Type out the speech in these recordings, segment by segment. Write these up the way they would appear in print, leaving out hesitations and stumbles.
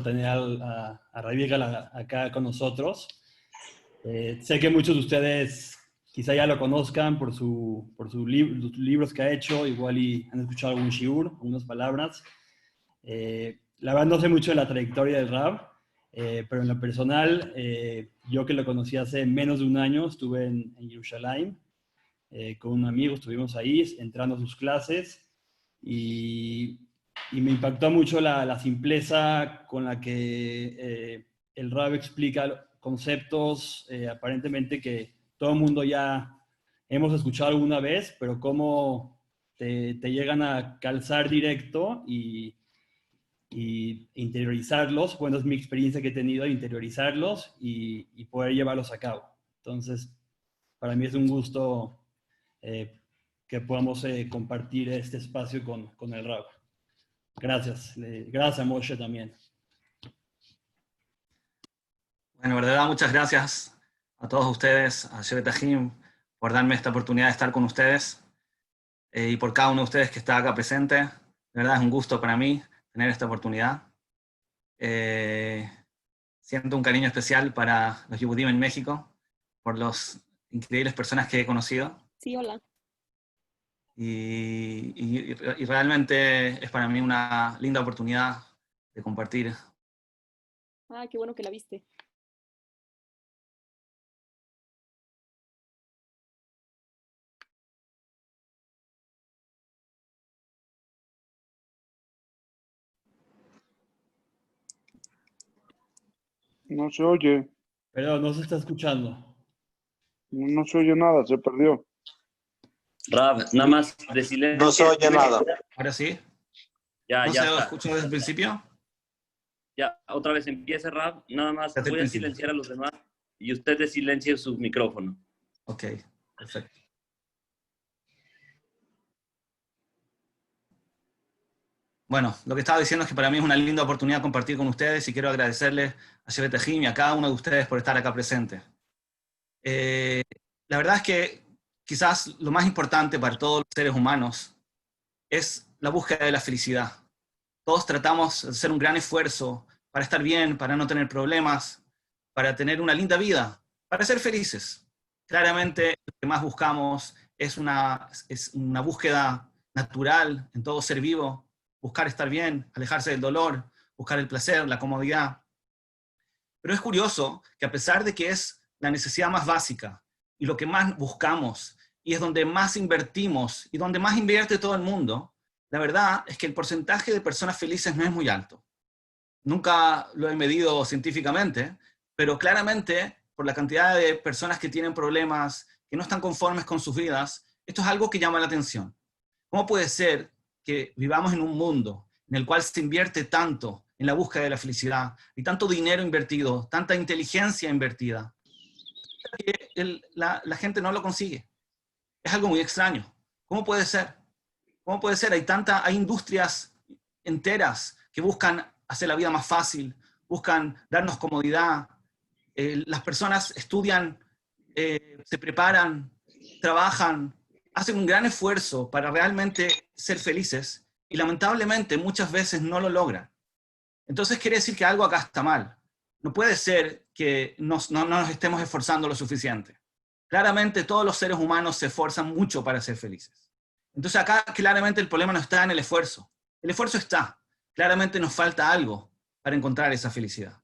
Tener a Rabbi Yigal acá con nosotros. Sé que muchos de ustedes quizá ya lo conozcan por los libros que ha hecho, igual y han escuchado algún shiur, algunas palabras. La verdad no sé mucho de la trayectoria del Rab, pero en lo personal, yo que lo conocí hace menos de un año, estuve en Jerusalén con un amigo, estuvimos ahí entrando a sus clases y me impactó mucho la simpleza con la que el Rab explica conceptos aparentemente que todo el mundo ya hemos escuchado alguna vez, pero cómo te llegan a calzar directo y interiorizarlos. Bueno, es mi experiencia que he tenido, interiorizarlos y poder llevarlos a cabo. Entonces, para mí es un gusto que podamos compartir este espacio con el Rab. Gracias. Gracias a Moshe también. Bueno, de verdad, muchas gracias a todos ustedes, a Shevet Ahim, por darme esta oportunidad de estar con ustedes y por cada uno de ustedes que está acá presente. De verdad es un gusto para mí tener esta oportunidad. Siento un cariño especial para los Yehudim en México, por las increíbles personas que he conocido. Sí, hola. Y realmente es para mí una linda oportunidad de compartir. Ah, qué bueno que la viste. No se oye. Pero no se está escuchando. No se oye nada, se perdió. Rab, nada más de silencio. No se oye nada. ¿Ahora sí? Ya, ¿No ya se lo está. escucho desde el principio? Ya, otra vez empieza, Rab. Nada más Desde el voy a principio. silenciar a los demás y usted silencie su micrófono. Ok, perfecto. Bueno, lo que estaba diciendo es que para mí es una linda oportunidad compartir con ustedes y quiero agradecerles a Shevet Ahim y a cada uno de ustedes por estar acá presente. La verdad es que quizás lo más importante para todos los seres humanos es la búsqueda de la felicidad. Todos tratamos de hacer un gran esfuerzo para estar bien, para no tener problemas, para tener una linda vida, para ser felices. Claramente lo que más buscamos es una búsqueda natural en todo ser vivo, buscar estar bien, alejarse del dolor, buscar el placer, la comodidad. Pero es curioso que a pesar de que es la necesidad más básica y lo que más buscamos y es donde más invertimos y donde más invierte todo el mundo, la verdad es que el porcentaje de personas felices no es muy alto. Nunca lo he medido científicamente, pero claramente por la cantidad de personas que tienen problemas, que no están conformes con sus vidas, esto es algo que llama la atención. ¿Cómo puede ser que vivamos en un mundo en el cual se invierte tanto en la búsqueda de la felicidad, y tanto dinero invertido, tanta inteligencia invertida, que la gente no lo consigue? Es algo muy extraño. ¿Cómo puede ser? ¿Cómo puede ser? Hay industrias enteras que buscan hacer la vida más fácil, buscan darnos comodidad. Las personas estudian, se preparan, trabajan, hacen un gran esfuerzo para realmente ser felices y lamentablemente muchas veces no lo logran. Entonces quiere decir que algo acá está mal. No puede ser que no nos estemos esforzando lo suficiente. Claramente todos los seres humanos se esfuerzan mucho para ser felices. Entonces acá claramente el problema no está en el esfuerzo. El esfuerzo está. Claramente nos falta algo para encontrar esa felicidad.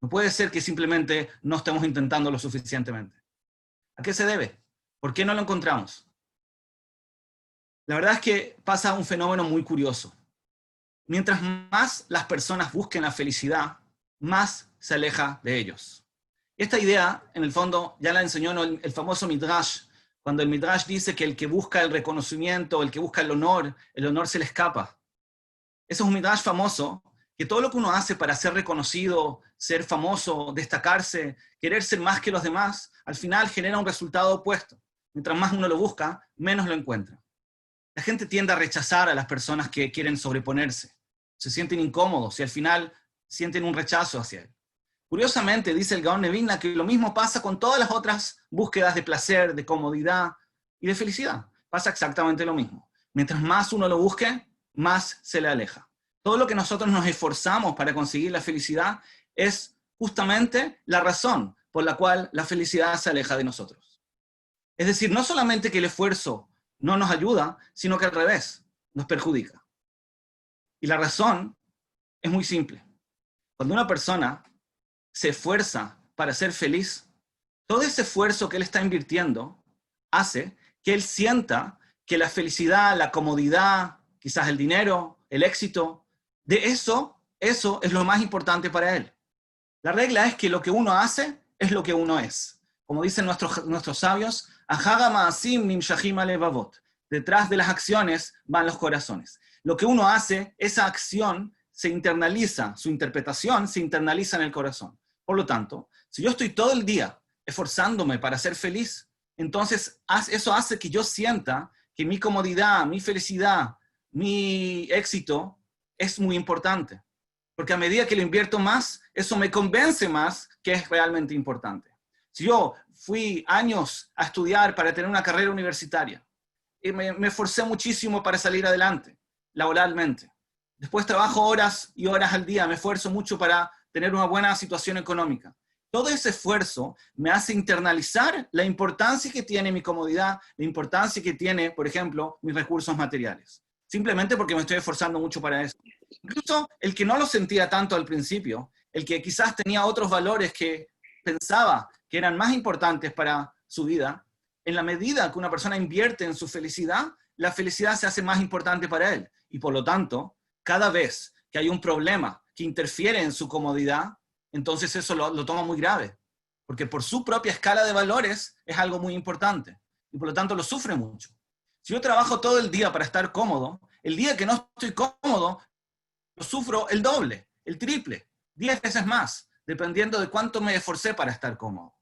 No puede ser que simplemente no estemos intentando lo suficientemente. ¿A qué se debe? ¿Por qué no lo encontramos? La verdad es que pasa un fenómeno muy curioso. Mientras más las personas busquen la felicidad, más se aleja de ellos. Esta idea, en el fondo, ya la enseñó el famoso Midrash, cuando el Midrash dice que el que busca el reconocimiento, el que busca el honor se le escapa. Ese es un Midrash famoso, que todo lo que uno hace para ser reconocido, ser famoso, destacarse, querer ser más que los demás, al final genera un resultado opuesto. Mientras más uno lo busca, menos lo encuentra. La gente tiende a rechazar a las personas que quieren sobreponerse. Se sienten incómodos y al final sienten un rechazo hacia él. Curiosamente, dice el Gaón de Vilna que lo mismo pasa con todas las otras búsquedas de placer, de comodidad y de felicidad. pasa exactamente lo mismo. Mientras más uno lo busque, más se le aleja. Todo lo que nosotros nos esforzamos para conseguir la felicidad es justamente la razón por la cual la felicidad se aleja de nosotros. Es decir, no solamente que el esfuerzo no nos ayuda, sino que al revés, nos perjudica. Y la razón es muy simple. Cuando una persona se esfuerza para ser feliz, todo ese esfuerzo que él está invirtiendo hace que él sienta que la felicidad, la comodidad, quizás el dinero, el éxito, de eso es lo más importante para él. La regla es que lo que uno hace es lo que uno es. Como dicen nuestros sabios, "Ahaga ma'asim nimshachim alevavot". Detrás de las acciones van los corazones. Lo que uno hace, esa acción se internaliza, su interpretación se internaliza en el corazón. Por lo tanto, si yo estoy todo el día esforzándome para ser feliz, entonces eso hace que yo sienta que mi comodidad, mi felicidad, mi éxito es muy importante. Porque a medida que lo invierto más, eso me convence más que es realmente importante. Si yo fui años a estudiar para tener una carrera universitaria, y me esforcé muchísimo para salir adelante, laboralmente. Después trabajo horas y horas al día, me esfuerzo mucho para tener una buena situación económica. Todo ese esfuerzo me hace internalizar la importancia que tiene mi comodidad, la importancia que tiene, por ejemplo, mis recursos materiales. Simplemente porque me estoy esforzando mucho para eso. Incluso el que no lo sentía tanto al principio, el que quizás tenía otros valores que pensaba que eran más importantes para su vida, en la medida que una persona invierte en su felicidad, la felicidad se hace más importante para él. Y por lo tanto, cada vez que hay un problema que interfiere en su comodidad, entonces eso lo toma muy grave. Porque por su propia escala de valores es algo muy importante. Y por lo tanto lo sufre mucho. Si yo trabajo todo el día para estar cómodo, el día que no estoy cómodo, lo sufro el doble, el triple, 10 veces más, dependiendo de cuánto me esforcé para estar cómodo.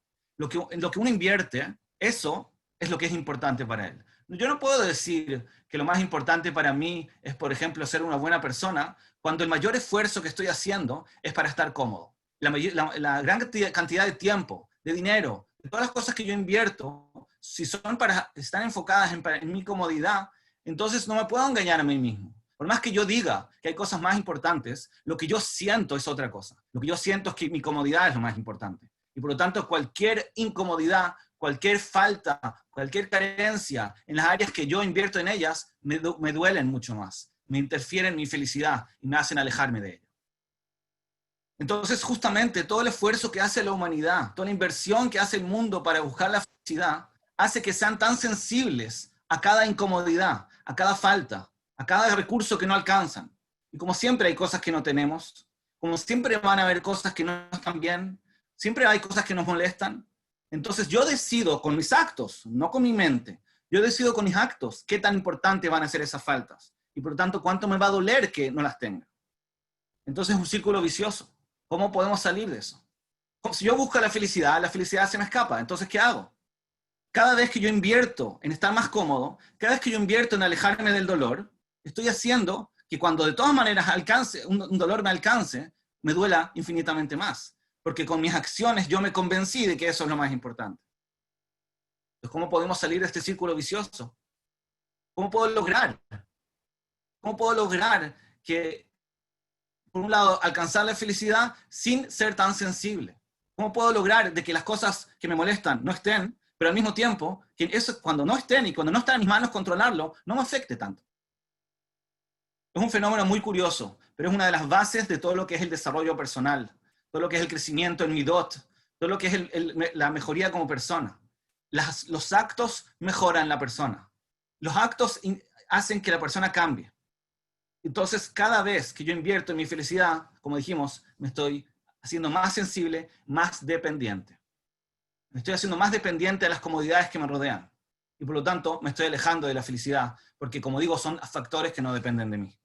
En lo que uno invierte, eso es lo que es importante para él. Yo no puedo decir que lo más importante para mí es, por ejemplo, ser una buena persona, cuando el mayor esfuerzo que estoy haciendo es para estar cómodo. La gran cantidad de tiempo, de dinero, de todas las cosas que yo invierto, si son para estar enfocadas en mi comodidad, entonces no me puedo engañar a mí mismo. Por más que yo diga que hay cosas más importantes, lo que yo siento es otra cosa. Lo que yo siento es que mi comodidad es lo más importante. Y por lo tanto, cualquier incomodidad, cualquier falta, cualquier carencia en las áreas que yo invierto en ellas, me duelen mucho más. Me interfieren en mi felicidad y me hacen alejarme de ella. Entonces, justamente, todo el esfuerzo que hace la humanidad, toda la inversión que hace el mundo para buscar la felicidad, hace que sean tan sensibles a cada incomodidad, a cada falta, a cada recurso que no alcanzan. Y como siempre hay cosas que no tenemos, como siempre van a haber cosas que no están bien, siempre hay cosas que nos molestan. Entonces yo decido con mis actos, no con mi mente, yo decido con mis actos qué tan importantes van a ser esas faltas. Y por lo tanto, cuánto me va a doler que no las tenga. Entonces es un círculo vicioso. ¿Cómo podemos salir de eso? Si yo busco la felicidad se me escapa. Entonces, ¿qué hago? Cada vez que yo invierto en estar más cómodo, cada vez que yo invierto en alejarme del dolor, estoy haciendo que cuando de todas maneras un dolor me alcance, me duela infinitamente más. Porque con mis acciones yo me convencí de que eso es lo más importante. Entonces, ¿cómo podemos salir de este círculo vicioso? ¿Cómo puedo lograr que, por un lado, alcanzar la felicidad sin ser tan sensible? ¿Cómo puedo lograr de que las cosas que me molestan no estén, pero al mismo tiempo, que eso cuando no estén y cuando no está en mis manos controlarlo, no me afecte tanto? Es un fenómeno muy curioso, pero es una de las bases de todo lo que es el desarrollo personal, todo lo que es el crecimiento en midot, todo lo que es la mejoría como persona. Los actos mejoran la persona. Los actos hacen que la persona cambie. Entonces, cada vez que yo invierto en mi felicidad, como dijimos, me estoy haciendo más sensible, más dependiente. Me estoy haciendo más dependiente de las comodidades que me rodean. Y por lo tanto, me estoy alejando de la felicidad, porque como digo, son factores que no dependen de mí.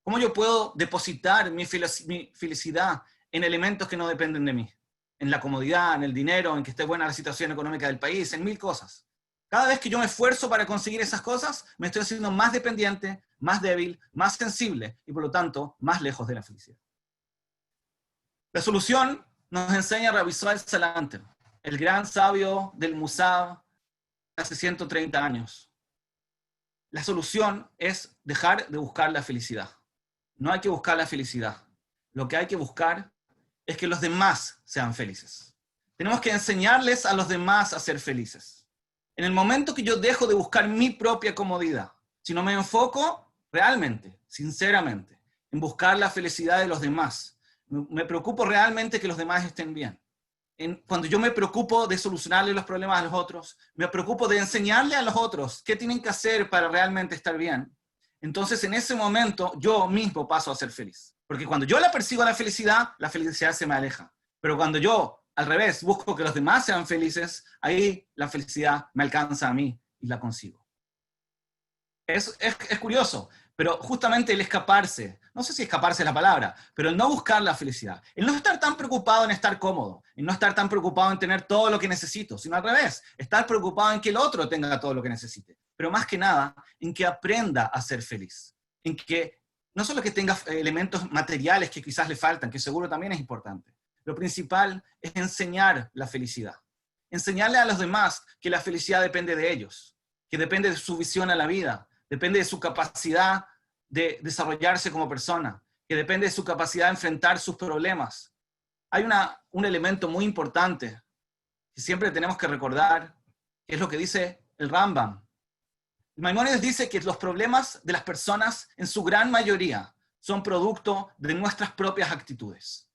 ¿Cómo yo puedo depositar mi felicidad en elementos que no dependen de mí? En la comodidad, en el dinero, en que esté buena la situación económica del país, en 1000 cosas. Cada vez que yo me esfuerzo para conseguir esas cosas, me estoy haciendo más dependiente, más débil, más sensible y por lo tanto, más lejos de la felicidad. La solución nos enseña Rabbi Israel Salanter, el gran sabio del Musar hace 130 años. la solución es dejar de buscar la felicidad. No hay que buscar la felicidad. Lo que hay que buscar es que los demás sean felices. Tenemos que enseñarles a los demás a ser felices. En el momento que yo dejo de buscar mi propia comodidad, si no me enfoco realmente, sinceramente, en buscar la felicidad de los demás, me preocupo realmente que los demás estén bien. Cuando yo me preocupo de solucionarle los problemas a los otros, me preocupo de enseñarle a los otros qué tienen que hacer para realmente estar bien, entonces en ese momento yo mismo paso a ser feliz. Porque cuando yo la persigo la felicidad se me aleja. Pero cuando yo, al revés, busco que los demás sean felices, ahí la felicidad me alcanza a mí y la consigo. Es curioso, pero justamente el escaparse, no sé si escaparse es la palabra, pero el no buscar la felicidad, el no estar tan preocupado en estar cómodo, el no estar tan preocupado en tener todo lo que necesito, sino al revés, estar preocupado en que el otro tenga todo lo que necesite, pero más que nada, en que aprenda a ser feliz, en que no solo que tenga elementos materiales que quizás le faltan, que seguro también es importante, lo principal es enseñar la felicidad, enseñarle a los demás que la felicidad depende de ellos, que depende de su visión a la vida, depende de su capacidad de desarrollarse como persona, que depende de su capacidad de enfrentar sus problemas. Hay un elemento muy importante que siempre tenemos que recordar, que es lo que dice el Rambam. Maimónides dice que los problemas de las personas, en su gran mayoría, son producto de nuestras propias actitudes.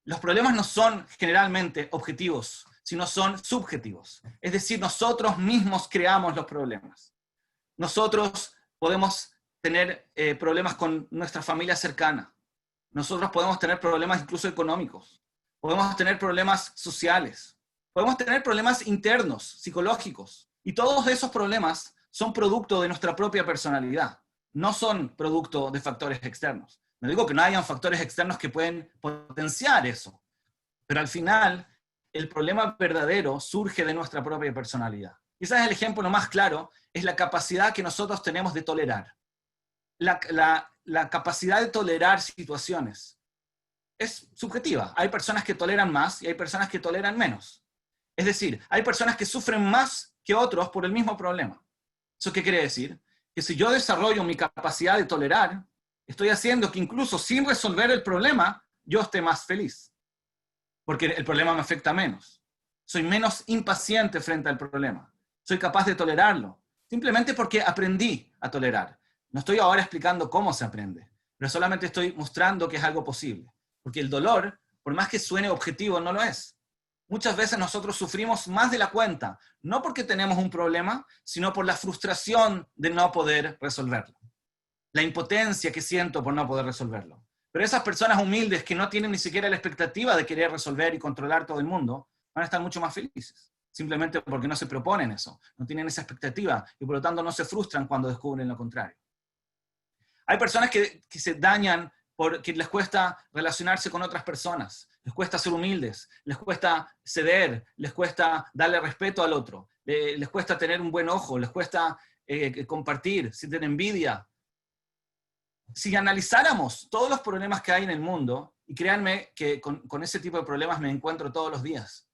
Los problemas no son generalmente objetivos, sino son subjetivos. Es decir, nosotros mismos creamos los problemas. Nosotros podemos tener problemas con nuestra familia cercana. Nosotros podemos tener problemas incluso económicos. Podemos tener problemas sociales. Podemos tener problemas internos, psicológicos. Y todos esos problemas son producto de nuestra propia personalidad. No son producto de factores externos. No digo que no hayan factores externos que pueden potenciar eso. Pero al final, el problema verdadero surge de nuestra propia personalidad. Quizás el ejemplo más claro es la capacidad que nosotros tenemos de tolerar. La capacidad de tolerar situaciones es subjetiva. Hay personas que toleran más y hay personas que toleran menos. Es decir, hay personas que sufren más que otros por el mismo problema. ¿Eso qué quiere decir? Que si yo desarrollo mi capacidad de tolerar, estoy haciendo que incluso sin resolver el problema, yo esté más feliz. Porque el problema me afecta menos. Soy menos impaciente frente al problema. Soy capaz de tolerarlo, simplemente porque aprendí a tolerar. No estoy ahora explicando cómo se aprende, pero solamente estoy mostrando que es algo posible. Porque el dolor, por más que suene objetivo, no lo es. Muchas veces nosotros sufrimos más de la cuenta, no porque tenemos un problema, sino por la frustración de no poder resolverlo. La impotencia que siento por no poder resolverlo. Pero esas personas humildes que no tienen ni siquiera la expectativa de querer resolver y controlar todo el mundo, van a estar mucho más felices. Simplemente porque no se proponen eso, no tienen esa expectativa y por lo tanto no se frustran cuando descubren lo contrario. Hay personas que se dañan porque les cuesta relacionarse con otras personas, les cuesta ser humildes, les cuesta ceder, les cuesta darle respeto al otro, les cuesta tener un buen ojo, les cuesta compartir, sienten envidia. Si analizáramos todos los problemas que hay en el mundo, y créanme que con ese tipo de problemas me encuentro todos los días.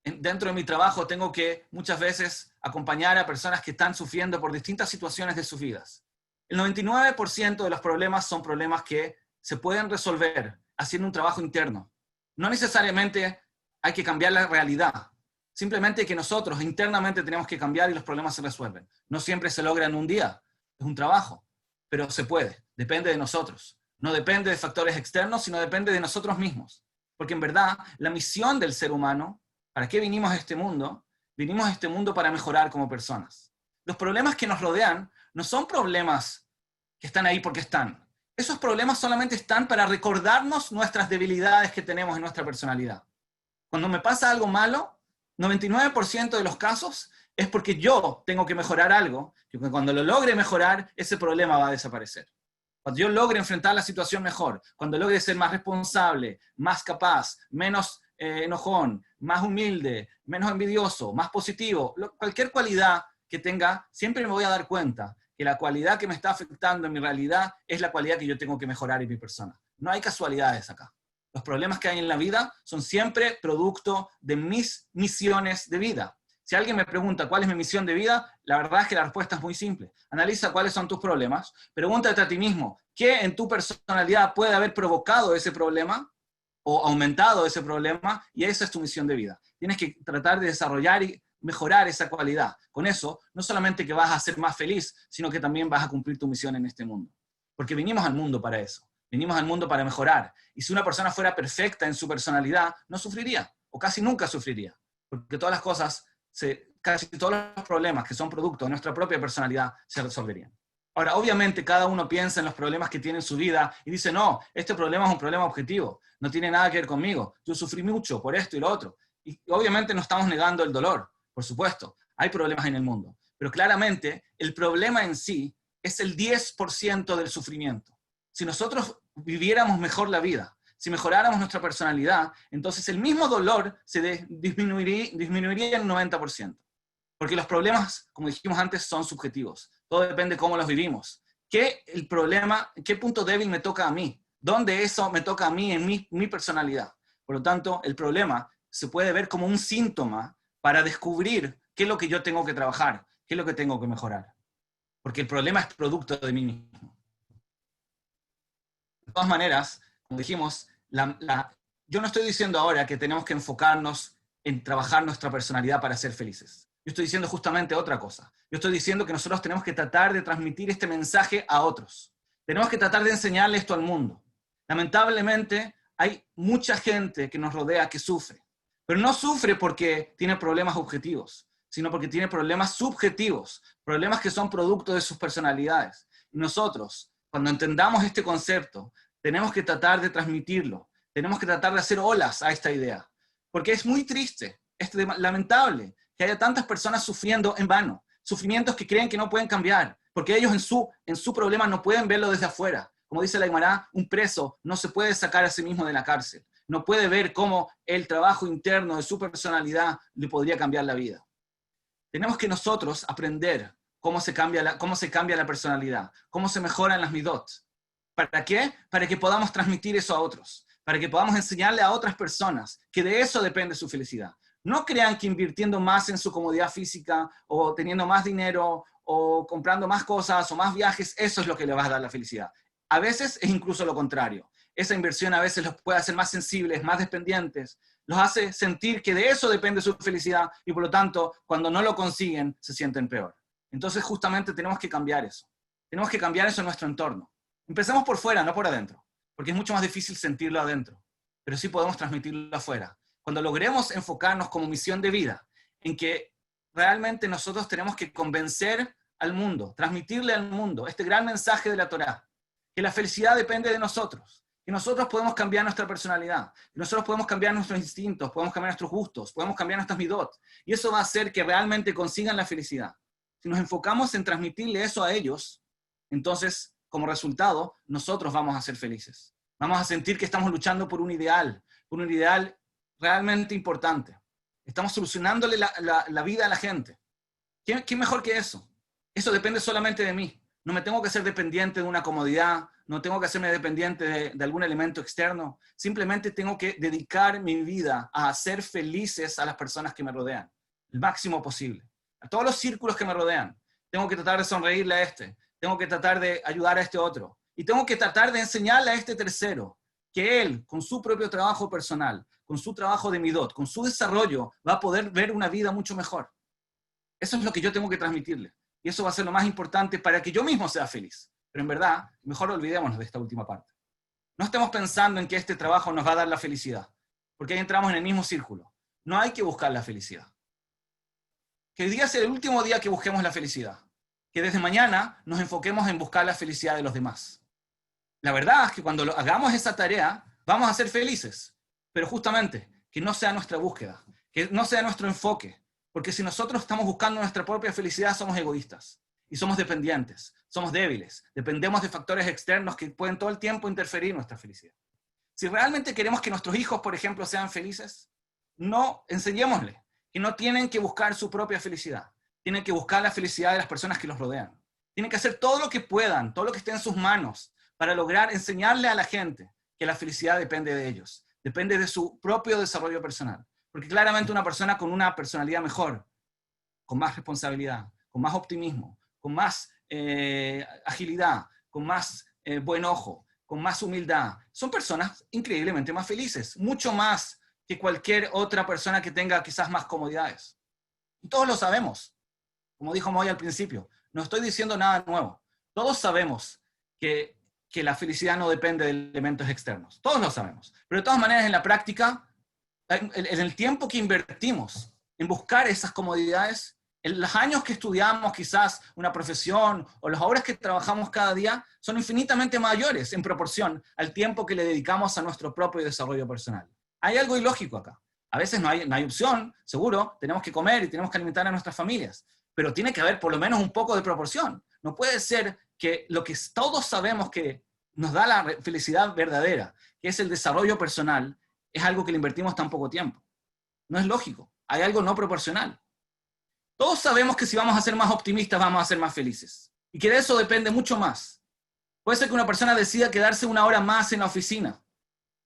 Dentro de mi trabajo tengo que muchas veces acompañar a personas que están sufriendo por distintas situaciones de sus vidas. El 99% de los problemas son problemas que se pueden resolver haciendo un trabajo interno. No necesariamente hay que cambiar la realidad. Simplemente que nosotros internamente tenemos que cambiar y los problemas se resuelven. No siempre se logra en un día. Es un trabajo. Pero se puede. Depende de nosotros. No depende de factores externos, sino depende de nosotros mismos. Porque en verdad, la misión del ser humano, ¿para qué vinimos a este mundo? Vinimos a este mundo para mejorar como personas. Los problemas que nos rodean no son problemas que están ahí porque están. Esos problemas solamente están para recordarnos nuestras debilidades que tenemos en nuestra personalidad. Cuando me pasa algo malo, 99% de los casos es porque yo tengo que mejorar algo, que cuando lo logre mejorar, ese problema va a desaparecer. Cuando yo logre enfrentar la situación mejor, cuando logre ser más responsable, más capaz, menos enojón, más humilde, menos envidioso, más positivo, cualquier cualidad que tenga, siempre me voy a dar cuenta que la cualidad que me está afectando en mi realidad es la cualidad que yo tengo que mejorar en mi persona. No hay casualidades acá. Los problemas que hay en la vida son siempre producto de mis misiones de vida. Si alguien me pregunta cuál es mi misión de vida, la verdad es que la respuesta es muy simple. Analiza cuáles son tus problemas, pregúntate a ti mismo, ¿qué en tu personalidad puede haber provocado ese problema o aumentado ese problema? Y esa es tu misión de vida. Tienes que tratar de desarrollar y mejorar esa cualidad. Con eso, no solamente que vas a ser más feliz, sino que también vas a cumplir tu misión en este mundo. Porque vinimos al mundo para eso. Vinimos al mundo para mejorar. Y si una persona fuera perfecta en su personalidad, no sufriría, o casi nunca sufriría. Porque todas las cosas, casi todos los problemas que son producto de nuestra propia personalidad se resolverían. Ahora, obviamente, cada uno piensa en los problemas que tiene en su vida y dice, no, este problema es un problema objetivo, no tiene nada que ver conmigo, yo sufrí mucho por esto y lo otro. Y obviamente no estamos negando el dolor, por supuesto, hay problemas en el mundo. Pero claramente, el problema en sí es el 10% del sufrimiento. Si nosotros viviéramos mejor la vida, si mejoráramos nuestra personalidad, entonces el mismo dolor se disminuiría en 90%. Porque los problemas, como dijimos antes, son subjetivos. Todo depende de cómo los vivimos. ¿Qué punto débil me toca a mí? ¿Dónde eso me toca a mí en mi personalidad? Por lo tanto, el problema se puede ver como un síntoma para descubrir qué es lo que yo tengo que trabajar, qué es lo que tengo que mejorar. Porque el problema es producto de mí mismo. De todas maneras, como dijimos, yo no estoy diciendo ahora que tenemos que enfocarnos en trabajar nuestra personalidad para ser felices. Yo estoy diciendo justamente otra cosa. Yo estoy diciendo que nosotros tenemos que tratar de transmitir este mensaje a otros. Tenemos que tratar de enseñarle esto al mundo. Lamentablemente, hay mucha gente que nos rodea que sufre. Pero no sufre porque tiene problemas objetivos, sino porque tiene problemas subjetivos, problemas que son producto de sus personalidades. Y nosotros, cuando entendamos este concepto, tenemos que tratar de transmitirlo. Tenemos que tratar de hacer olas a esta idea. Porque es muy triste, es lamentable que haya tantas personas sufriendo en vano, sufrimientos que creen que no pueden cambiar, porque ellos en su problema no pueden verlo desde afuera. Como dice la Guimará, un preso no se puede sacar a sí mismo de la cárcel, no puede ver cómo el trabajo interno de su personalidad le podría cambiar la vida. Tenemos que nosotros aprender cómo se cambia la personalidad, cómo se mejoran las midot. ¿Para qué? Para que podamos transmitir eso a otros, para que podamos enseñarle a otras personas que de eso depende su felicidad. No crean que invirtiendo más en su comodidad física o teniendo más dinero o comprando más cosas o más viajes, eso es lo que le va a dar la felicidad. A veces es incluso lo contrario. Esa inversión a veces los puede hacer más sensibles, más dependientes, los hace sentir que de eso depende su felicidad y por lo tanto, cuando no lo consiguen, se sienten peor. Entonces justamente tenemos que cambiar eso. Tenemos que cambiar eso en nuestro entorno. Empecemos por fuera, no por adentro, porque es mucho más difícil sentirlo adentro, pero sí podemos transmitirlo afuera. Cuando logremos enfocarnos como misión de vida, en que realmente nosotros tenemos que convencer al mundo, transmitirle al mundo este gran mensaje de la Torá, que la felicidad depende de nosotros, que nosotros podemos cambiar nuestra personalidad, que nosotros podemos cambiar nuestros instintos, podemos cambiar nuestros gustos, podemos cambiar nuestras midot, y eso va a hacer que realmente consigan la felicidad. Si nos enfocamos en transmitirle eso a ellos, entonces, como resultado, nosotros vamos a ser felices. Vamos a sentir que estamos luchando por un ideal realmente importante. Estamos solucionándole la vida a la gente. ¿Qué mejor que eso? Eso depende solamente de mí. No me tengo que ser dependiente de una comodidad, no tengo que hacerme dependiente de algún elemento externo. Simplemente tengo que dedicar mi vida a hacer felices a las personas que me rodean, el máximo posible. A todos los círculos que me rodean. Tengo que tratar de sonreírle a este, tengo que tratar de ayudar a este otro, y tengo que tratar de enseñarle a este tercero que él, con su propio trabajo personal, con su trabajo de midot, con su desarrollo, va a poder ver una vida mucho mejor. Eso es lo que yo tengo que transmitirle. Y eso va a ser lo más importante para que yo mismo sea feliz. Pero en verdad, mejor olvidémonos de esta última parte. No estemos pensando en que este trabajo nos va a dar la felicidad, porque ahí entramos en el mismo círculo. No hay que buscar la felicidad. Que el día sea el último día que busquemos la felicidad. Que desde mañana nos enfoquemos en buscar la felicidad de los demás. La verdad es que cuando hagamos esa tarea, vamos a ser felices. Pero justamente, que no sea nuestra búsqueda, que no sea nuestro enfoque. Porque si nosotros estamos buscando nuestra propia felicidad, somos egoístas. Y somos dependientes, somos débiles. Dependemos de factores externos que pueden todo el tiempo interferir en nuestra felicidad. Si realmente queremos que nuestros hijos, por ejemplo, sean felices, no enseñémosles que no tienen que buscar su propia felicidad. Tienen que buscar la felicidad de las personas que los rodean. Tienen que hacer todo lo que puedan, todo lo que esté en sus manos, para lograr enseñarle a la gente que la felicidad depende de ellos, depende de su propio desarrollo personal. Porque claramente una persona con una personalidad mejor con más responsabilidad, con más optimismo, con más agilidad, con más buen ojo, con más humildad, son personas increíblemente más felices, mucho más que cualquier otra persona que tenga quizás más comodidades. Y todos lo sabemos, como dijo Moy al principio, no estoy diciendo nada nuevo. Todos sabemos que la felicidad no depende de elementos externos, todos lo sabemos, pero de todas maneras en la práctica, en el tiempo que invertimos en buscar esas comodidades, en los años que estudiamos quizás una profesión o las horas que trabajamos cada día son infinitamente mayores en proporción al tiempo que le dedicamos a nuestro propio desarrollo personal. Hay algo ilógico acá. A veces no hay opción, seguro, tenemos que comer y tenemos que alimentar a nuestras familias, pero tiene que haber por lo menos un poco de proporción. No puede ser que lo que todos sabemos que nos da la felicidad verdadera, que es el desarrollo personal, es algo que le invertimos tan poco tiempo. No es lógico. Hay algo no proporcional. Todos sabemos que si vamos a ser más optimistas, vamos a ser más felices. Y que de eso depende mucho más. Puede ser que una persona decida quedarse una hora más en la oficina,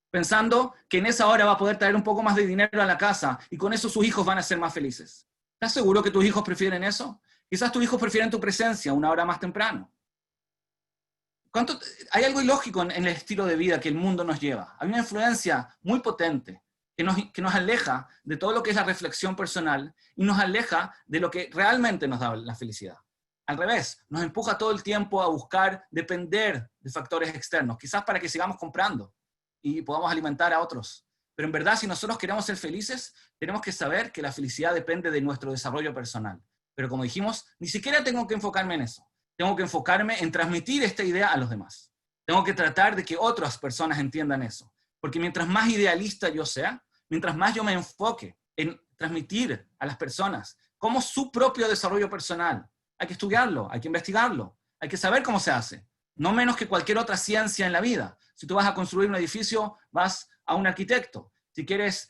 pensando que en esa hora va a poder traer un poco más de dinero a la casa y con eso sus hijos van a ser más felices. ¿Estás seguro que tus hijos prefieren eso? Quizás tus hijos prefieren tu presencia una hora más temprano. Hay algo ilógico en el estilo de vida que el mundo nos lleva. Hay una influencia muy potente que nos aleja de todo lo que es la reflexión personal y nos aleja de lo que realmente nos da la felicidad. Al revés, nos empuja todo el tiempo a buscar depender de factores externos, quizás para que sigamos comprando y podamos alimentar a otros. Pero en verdad, si nosotros queremos ser felices, tenemos que saber que la felicidad depende de nuestro desarrollo personal. Pero como dijimos, ni siquiera tengo que enfocarme en eso. Tengo que enfocarme en transmitir esta idea a los demás. Tengo que tratar de que otras personas entiendan eso. Porque mientras más idealista yo sea, mientras más yo me enfoque en transmitir a las personas cómo su propio desarrollo personal, hay que estudiarlo, hay que investigarlo, hay que saber cómo se hace. No menos que cualquier otra ciencia en la vida. Si tú vas a construir un edificio, vas a un arquitecto. Si quieres,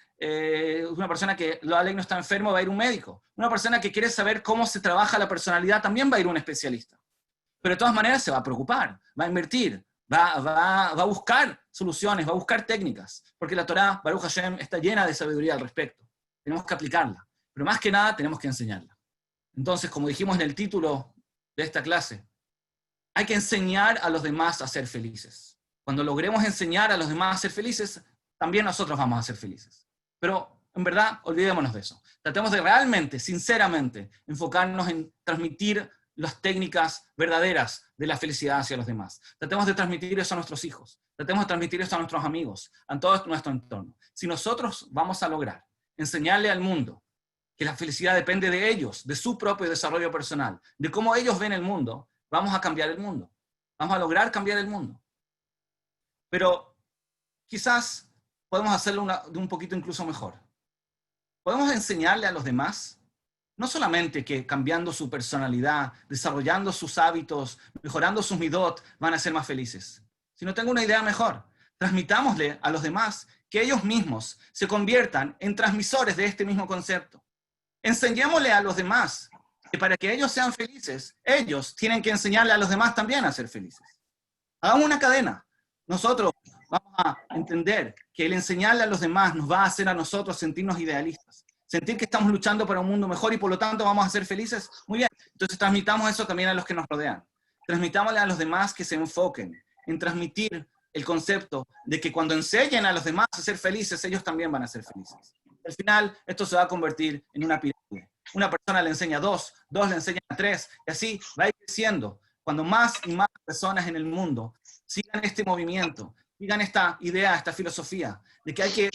una persona que lo no está enfermo, va a ir a un médico. Una persona que quiere saber cómo se trabaja la personalidad, también va a ir a un especialista. Pero de todas maneras se va a preocupar, va a invertir, va a buscar soluciones, va a buscar técnicas, porque la Torá, Baruch Hashem, está llena de sabiduría al respecto. Tenemos que aplicarla, pero más que nada tenemos que enseñarla. Entonces, como dijimos en el título de esta clase, hay que enseñar a los demás a ser felices. Cuando logremos enseñar a los demás a ser felices, también nosotros vamos a ser felices. Pero, en verdad, olvidémonos de eso. Tratemos de realmente, sinceramente, enfocarnos en transmitir las técnicas verdaderas de la felicidad hacia los demás. Tratemos de transmitir eso a nuestros hijos. Tratemos de transmitir eso a nuestros amigos, a todo nuestro entorno. Si nosotros vamos a lograr enseñarle al mundo que la felicidad depende de ellos, de su propio desarrollo personal, de cómo ellos ven el mundo, vamos a cambiar el mundo. Vamos a lograr cambiar el mundo. Pero quizás podemos hacerlo de un poquito incluso mejor. Podemos enseñarle a los demás no solamente que cambiando su personalidad, desarrollando sus hábitos, mejorando sus midot, van a ser más felices. Sino tengo una idea mejor. Transmitámosle a los demás que ellos mismos se conviertan en transmisores de este mismo concepto. Enseñémosle a los demás que para que ellos sean felices, ellos tienen que enseñarle a los demás también a ser felices. Hagamos una cadena. Nosotros vamos a entender que el enseñarle a los demás nos va a hacer a nosotros sentirnos idealistas. Sentir que estamos luchando para un mundo mejor y por lo tanto vamos a ser felices. Muy bien, entonces transmitamos eso también a los que nos rodean. Transmitámosle a los demás que se enfoquen en transmitir el concepto de que cuando enseñen a los demás a ser felices, ellos también van a ser felices. Al final, esto se va a convertir en una pirámide. Una persona le enseña a dos le enseñan a tres, y así va a ir creciendo. Cuando más y más personas en el mundo sigan este movimiento, sigan esta idea, esta filosofía, de que hay que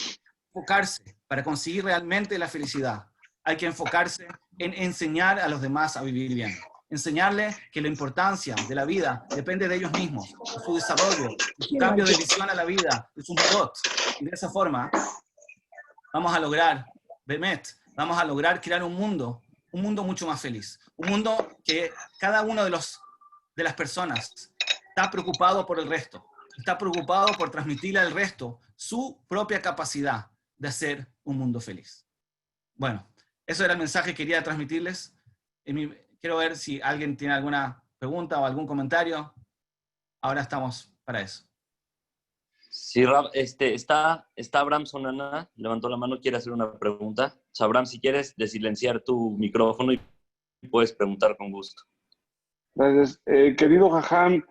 enfocarse para conseguir realmente la felicidad. Hay que enfocarse en enseñar a los demás a vivir bien. Enseñarles que la importancia de la vida depende de ellos mismos, de su desarrollo, de su cambio de visión a la vida, de sus midot. Y de esa forma vamos a lograr, vamos a lograr crear un mundo mucho más feliz. Un mundo que cada uno de las personas está preocupado por el resto. Está preocupado por transmitirle al resto su propia capacidad de hacer un mundo feliz. Bueno, eso era el mensaje que quería transmitirles. Quiero ver si alguien tiene alguna pregunta o algún comentario. Ahora estamos para eso. Sí, Rab, está Abraham Sonana, levantó la mano, quiere hacer una pregunta. O sea, Abraham, si quieres desilenciar tu micrófono y puedes preguntar con gusto. Gracias. Querido Jajam,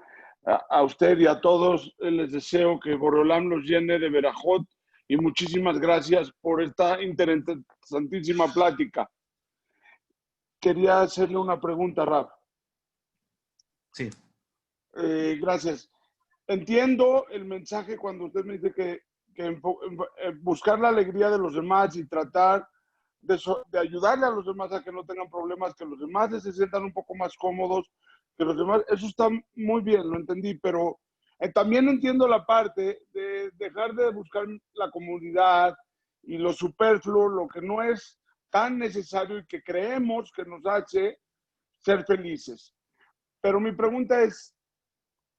a usted y a todos les deseo que Borolam los llene de verajot y muchísimas gracias por esta interesantísima plática. Quería hacerle una pregunta, Rab. Sí. Gracias. Entiendo el mensaje cuando usted me dice que buscar la alegría de los demás y tratar de ayudarle a los demás a que no tengan problemas, que los demás se sientan un poco más cómodos, que los demás, eso está muy bien, lo entendí, pero también entiendo la parte de dejar de buscar la comodidad y lo superfluo, lo que no es tan necesario y que creemos que nos hace ser felices. Pero mi pregunta es,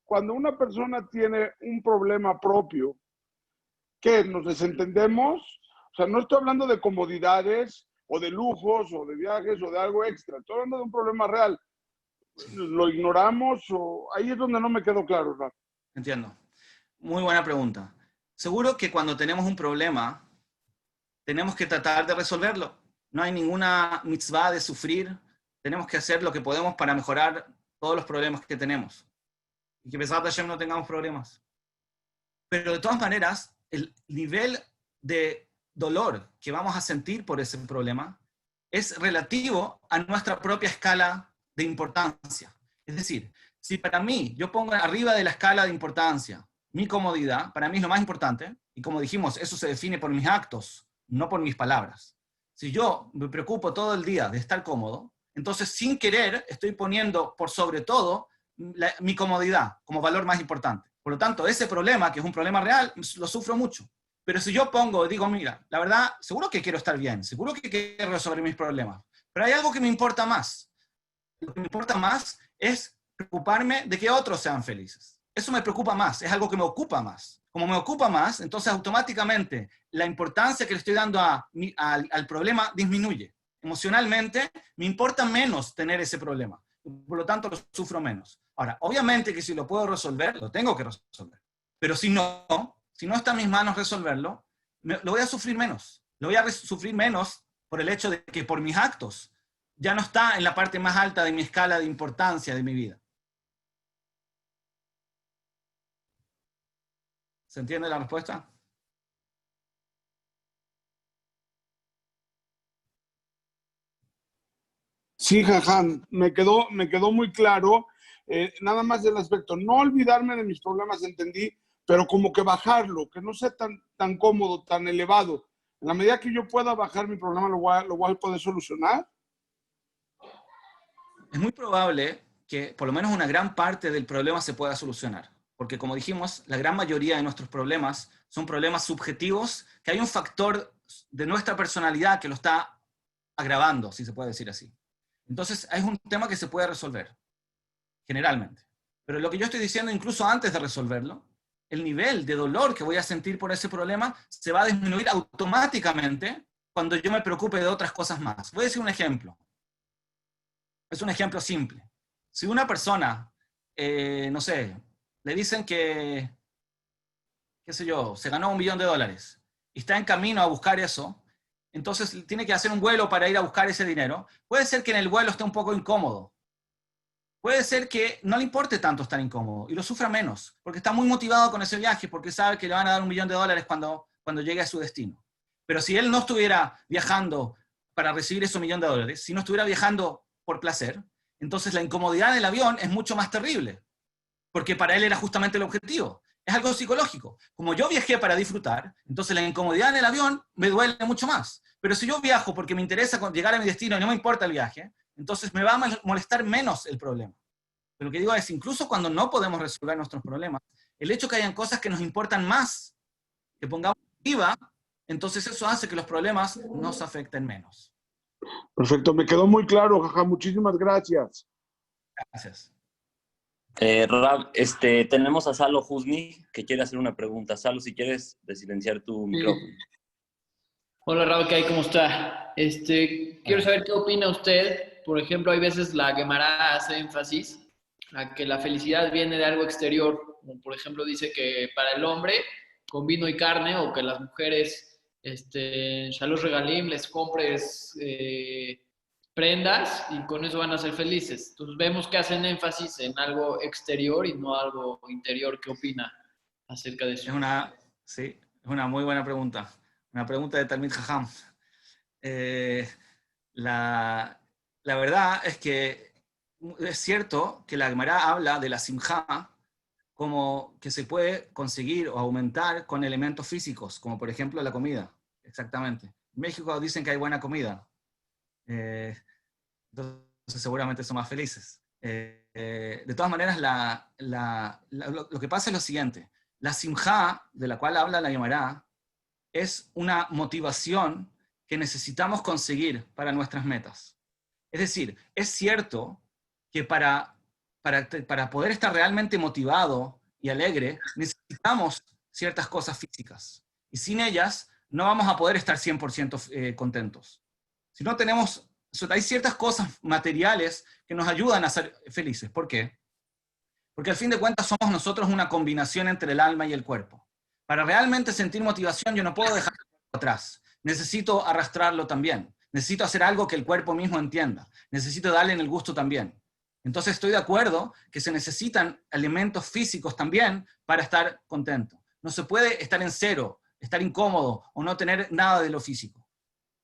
cuando una persona tiene un problema propio, ¿qué? ¿Nos desentendemos? O sea, no estoy hablando de comodidades o de lujos o de viajes o de algo extra. Estoy hablando de un problema real. ¿Lo ignoramos? O ahí es donde no me quedó claro, ¿no? Entiendo. Muy buena pregunta. Seguro que cuando tenemos un problema, tenemos que tratar de resolverlo. No hay ninguna mitzvah de sufrir. Tenemos que hacer lo que podemos para mejorar todos los problemas que tenemos. Y que Besat Hashem no tengamos problemas. Pero de todas maneras, el nivel de dolor que vamos a sentir por ese problema es relativo a nuestra propia escala de importancia. Es decir, si para mí yo pongo arriba de la escala de importancia mi comodidad, para mí es lo más importante, y como dijimos, eso se define por mis actos, no por mis palabras. Si yo me preocupo todo el día de estar cómodo, entonces sin querer estoy poniendo por sobre todo mi comodidad como valor más importante. Por lo tanto, ese problema, que es un problema real, lo sufro mucho. Pero si yo digo, mira, la verdad, seguro que quiero estar bien, seguro que quiero resolver mis problemas, pero hay algo que me importa más. Lo que me importa más es preocuparme de que otros sean felices. Eso me preocupa más, es algo que me ocupa más. Como me ocupa más, entonces automáticamente la importancia que le estoy dando al problema disminuye. Emocionalmente me importa menos tener ese problema. Por lo tanto, lo sufro menos. Ahora, obviamente que si lo puedo resolver, lo tengo que resolver. Pero si no está en mis manos resolverlo, lo voy a sufrir menos. Lo voy a sufrir menos por el hecho de que por mis actos ya no está en la parte más alta de mi escala de importancia de mi vida. ¿Se entiende la respuesta? Sí, Jajam, me quedó muy claro, nada más del aspecto, no olvidarme de mis problemas, entendí, pero como que bajarlo, que no sea tan cómodo, tan elevado. En la medida que yo pueda bajar mi problema, lo voy a poder solucionar. Es muy probable que por lo menos una gran parte del problema se pueda solucionar. Porque como dijimos, la gran mayoría de nuestros problemas son problemas subjetivos, que hay un factor de nuestra personalidad que lo está agravando, si se puede decir así. Entonces, es un tema que se puede resolver, generalmente. Pero lo que yo estoy diciendo, incluso antes de resolverlo, el nivel de dolor que voy a sentir por ese problema se va a disminuir automáticamente cuando yo me preocupe de otras cosas más. Voy a decir un ejemplo. Es un ejemplo simple. Si una persona, no sé, le dicen que, qué sé yo, se ganó $1 millón y está en camino a buscar eso, entonces tiene que hacer un vuelo para ir a buscar ese dinero. Puede ser que en el vuelo esté un poco incómodo. Puede ser que no le importe tanto estar incómodo y lo sufra menos, porque está muy motivado con ese viaje, porque sabe que le van a dar $1 millón cuando llegue a su destino. Pero si él no estuviera viajando para recibir esos $1 millón, si no estuviera viajando por placer, entonces la incomodidad en el avión es mucho más terrible, porque para él era justamente el objetivo. Es algo psicológico. Como yo viajé para disfrutar, entonces la incomodidad en el avión me duele mucho más. Pero si yo viajo porque me interesa llegar a mi destino y no me importa el viaje, entonces me va a molestar menos el problema. Pero lo que digo es, incluso cuando no podemos resolver nuestros problemas, el hecho que hayan cosas que nos importan más, que pongamos arriba, entonces eso hace que los problemas nos afecten menos. Perfecto, me quedó muy claro, Jajam, muchísimas gracias. Gracias. Rab, tenemos a Salo Husni que quiere hacer una pregunta. Salo, si quieres silenciar tu micrófono. Hola Raúl, ¿qué hay? ¿Cómo está? Quiero saber qué opina usted. Por ejemplo, hay veces la Gemara hace énfasis a que la felicidad viene de algo exterior. Como por ejemplo dice que para el hombre con vino y carne, o que las mujeres Shalosh Regalim les compres prendas y con eso van a ser felices. Entonces vemos que hacen énfasis en algo exterior y no algo interior. ¿Qué opina acerca de eso? Sí, es una muy buena pregunta. Una pregunta de Talmid Jajam. La verdad es que es cierto que la Gemara habla de la simja como que se puede conseguir o aumentar con elementos físicos, como por ejemplo la comida. Exactamente. En México dicen que hay buena comida. Entonces seguramente son más felices. De todas maneras, lo que pasa es lo siguiente. La simja, de la cual habla la Gemara, es una motivación que necesitamos conseguir para nuestras metas. Es decir, es cierto que para poder estar realmente motivado y alegre, necesitamos ciertas cosas físicas. Y sin ellas, no vamos a poder estar 100% contentos. Si no tenemos, hay ciertas cosas materiales que nos ayudan a ser felices. ¿Por qué? Porque al fin de cuentas somos nosotros una combinación entre el alma y el cuerpo. Para realmente sentir motivación, yo no puedo dejar el cuerpo atrás. Necesito arrastrarlo también. Necesito hacer algo que el cuerpo mismo entienda. Necesito darle en el gusto también. Entonces estoy de acuerdo que se necesitan elementos físicos también para estar contento. No se puede estar en cero, estar incómodo o no tener nada de lo físico.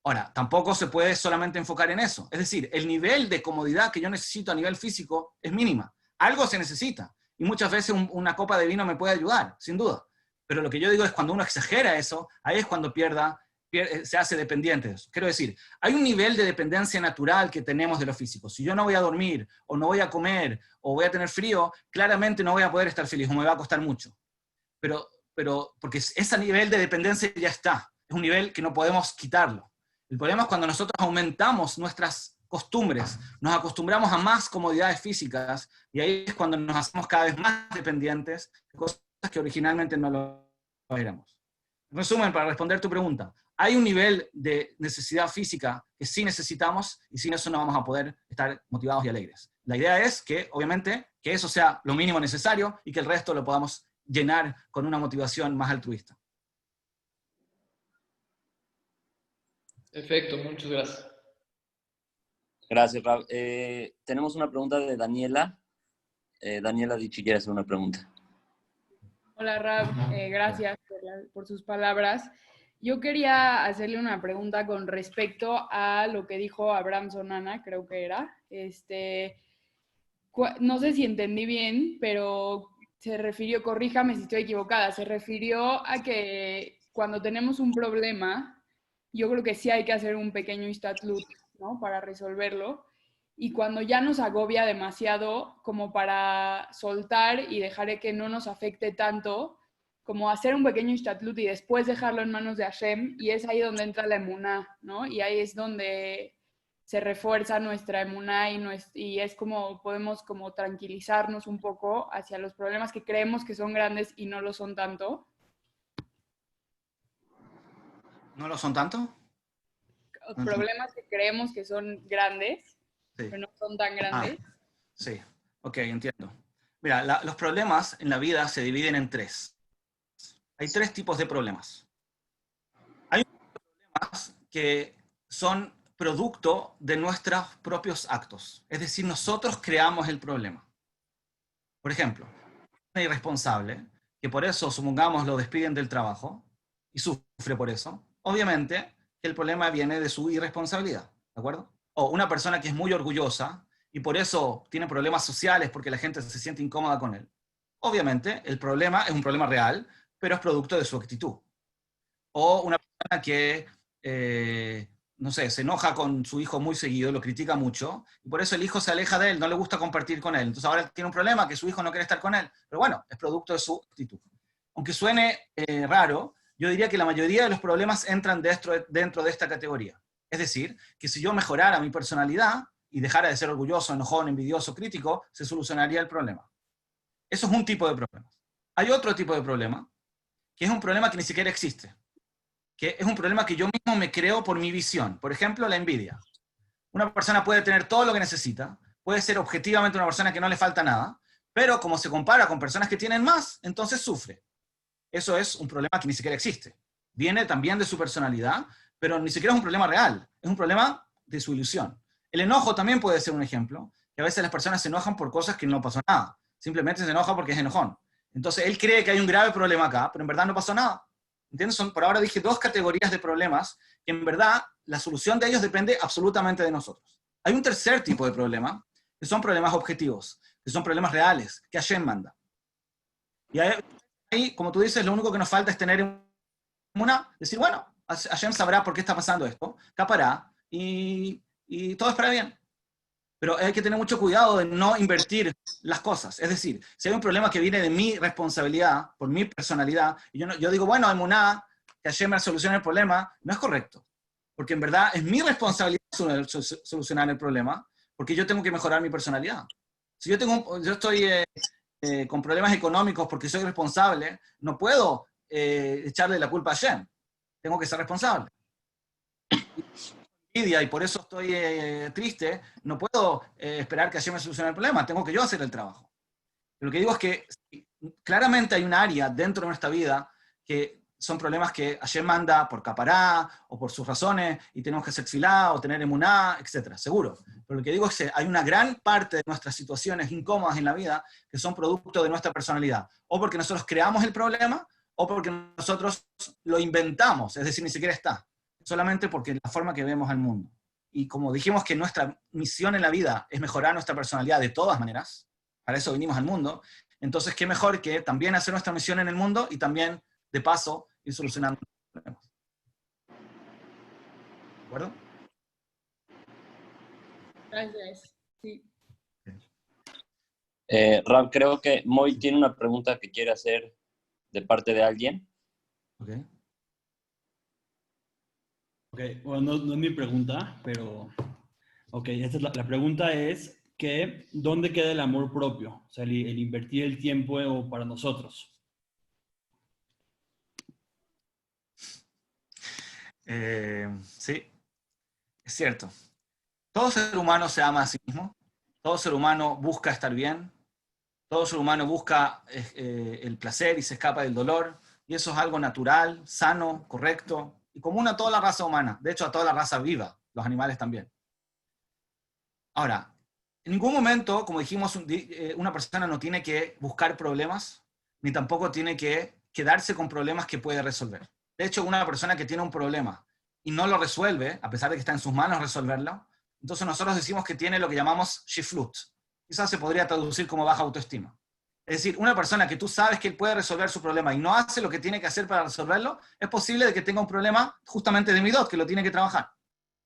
Ahora, tampoco se puede solamente enfocar en eso. Es decir, el nivel de comodidad que yo necesito a nivel físico es mínima. Algo se necesita. Y muchas veces una copa de vino me puede ayudar, sin duda. Pero lo que yo digo es cuando uno exagera eso, ahí es cuando se hace dependiente de eso. Quiero decir, hay un nivel de dependencia natural que tenemos de lo físico. Si yo no voy a dormir, o no voy a comer, o voy a tener frío, claramente no voy a poder estar feliz, o me va a costar mucho. Pero porque ese nivel de dependencia ya está. Es un nivel que no podemos quitarlo. El problema es cuando nosotros aumentamos nuestras costumbres, nos acostumbramos a más comodidades físicas, y ahí es cuando nos hacemos cada vez más dependientes de cosas que originalmente no lo éramos. En resumen, para responder tu pregunta, hay un nivel de necesidad física que sí necesitamos, y sin eso no vamos a poder estar motivados y alegres. La idea es que, obviamente, que eso sea lo mínimo necesario y que el resto lo podamos llenar con una motivación más altruista. Perfecto, muchas gracias. Gracias, Rab. Tenemos una pregunta de Daniela. Daniela Dichi quiere hacer una pregunta. Hola Rab, gracias por sus palabras. Yo quería hacerle una pregunta con respecto a lo que dijo Abraham Sonana, creo que era. No sé si entendí bien, pero se refirió, corríjame si estoy equivocada, se refirió a que cuando tenemos un problema, yo creo que sí hay que hacer un pequeño Istatlut, ¿no? Para resolverlo. Y cuando ya nos agobia demasiado, como para soltar y dejar que no nos afecte tanto, como hacer un pequeño Istatlut y después dejarlo en manos de Hashem, y es ahí donde entra la emuná, ¿no? Y ahí es donde se refuerza nuestra emuná y es como podemos como tranquilizarnos un poco hacia los problemas que creemos que son grandes y no lo son tanto. ¿No lo son tanto? Problemas que creemos que son grandes, sí, pero no son tan grandes. Sí, ok, entiendo. Mira, los problemas en la vida se dividen en tres. Hay tres tipos de problemas. Hay problemas que son producto de nuestros propios actos. Es decir, nosotros creamos el problema. Por ejemplo, una irresponsable, que por eso, supongamos, lo despiden del trabajo y sufre por eso. Obviamente, el problema viene de su irresponsabilidad, ¿de acuerdo? O una persona que es muy orgullosa y por eso tiene problemas sociales porque la gente se siente incómoda con él. Obviamente, el problema es un problema real, pero es producto de su actitud. O una persona que, no sé, se enoja con su hijo muy seguido, lo critica mucho, y por eso el hijo se aleja de él, no le gusta compartir con él. Entonces ahora tiene un problema que su hijo no quiere estar con él. Pero bueno, es producto de su actitud. Aunque suene raro, yo diría que la mayoría de los problemas entran dentro de esta categoría. Es decir, que si yo mejorara mi personalidad y dejara de ser orgulloso, enojón, envidioso, crítico, se solucionaría el problema. Eso es un tipo de problema. Hay otro tipo de problema, que es un problema que ni siquiera existe. Que es un problema que yo mismo me creo por mi visión. Por ejemplo, la envidia. Una persona puede tener todo lo que necesita, puede ser objetivamente una persona que no le falta nada, pero como se compara con personas que tienen más, entonces sufre. Eso es un problema que ni siquiera existe. Viene también de su personalidad, pero ni siquiera es un problema real. Es un problema de su ilusión. El enojo también puede ser un ejemplo, que a veces las personas se enojan por cosas que no pasó nada. Simplemente se enoja porque es enojón. Entonces él cree que hay un grave problema acá, pero en verdad no pasó nada. ¿Entiendes? Por ahora dije 2 categorías de problemas que en verdad la solución de ellos depende absolutamente de nosotros. Hay un tercer tipo de problema, que son problemas objetivos, que son problemas reales, que Hashem manda. Y ahí, como tú dices, lo único que nos falta es tener decir, bueno, Hashem sabrá por qué está pasando esto, capará, y todo es para bien. Pero hay que tener mucho cuidado de no invertir las cosas. Es decir, si hay un problema que viene de mi responsabilidad, por mi personalidad, y yo digo, bueno, emuná, que Hashem me solucione el problema, no es correcto. Porque en verdad es mi responsabilidad solucionar el problema, porque yo tengo que mejorar mi personalidad. Si yo estoy con problemas económicos porque soy responsable, no puedo echarle la culpa a Hashem. Tengo que ser responsable. Y por eso estoy triste, no puedo esperar que Hashem me solucione el problema, tengo que yo hacer el trabajo. Lo que digo es que claramente hay un área dentro de nuestra vida que son problemas que Hashem manda por capará o por sus razones y tenemos que hacer tefilá o tener emuná, etc. Seguro. Pero lo que digo es que hay una gran parte de nuestras situaciones incómodas en la vida que son producto de nuestra personalidad. O porque nosotros creamos el problema o porque nosotros lo inventamos, es decir, ni siquiera está. Solamente porque es la forma que vemos al mundo. Y como dijimos que nuestra misión en la vida es mejorar nuestra personalidad de todas maneras, para eso vinimos al mundo, entonces qué mejor que también hacer nuestra misión en el mundo y también, de paso, ir solucionando los problemas. ¿De acuerdo? Gracias. Sí. Rab, creo que Moy tiene una pregunta que quiere hacer de parte de alguien. Okay. Ok, bueno, no es mi pregunta, pero... Ok, la pregunta es que ¿dónde queda el amor propio? O sea, el invertir el tiempo para nosotros. Sí, es cierto. Todo ser humano se ama a sí mismo, todo ser humano busca estar bien, todo ser humano busca el placer y se escapa del dolor, y eso es algo natural, sano, correcto, y común a toda la raza humana, de hecho a toda la raza viva, los animales también. Ahora, en ningún momento, como dijimos, una persona no tiene que buscar problemas, ni tampoco tiene que quedarse con problemas que puede resolver. De hecho, una persona que tiene un problema y no lo resuelve, a pesar de que está en sus manos resolverlo, entonces nosotros decimos que tiene lo que llamamos shiflut. Quizás se podría traducir como baja autoestima. Es decir, una persona que tú sabes que él puede resolver su problema y no hace lo que tiene que hacer para resolverlo, es posible de que tenga un problema justamente de midot, que lo tiene que trabajar.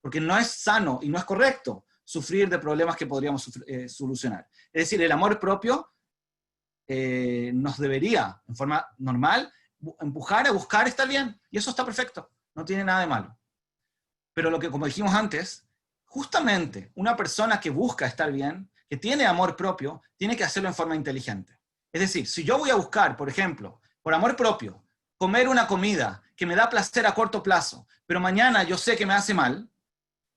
Porque no es sano y no es correcto sufrir de problemas que podríamos solucionar. Es decir, el amor propio nos debería, en forma normal, empujar a buscar estar bien. Y eso está perfecto, no tiene nada de malo. Pero lo que, como dijimos antes, justamente una persona que busca estar bien, que tiene amor propio, tiene que hacerlo en forma inteligente. Es decir, si yo voy a buscar, por ejemplo, por amor propio, comer una comida que me da placer a corto plazo, pero mañana yo sé que me hace mal,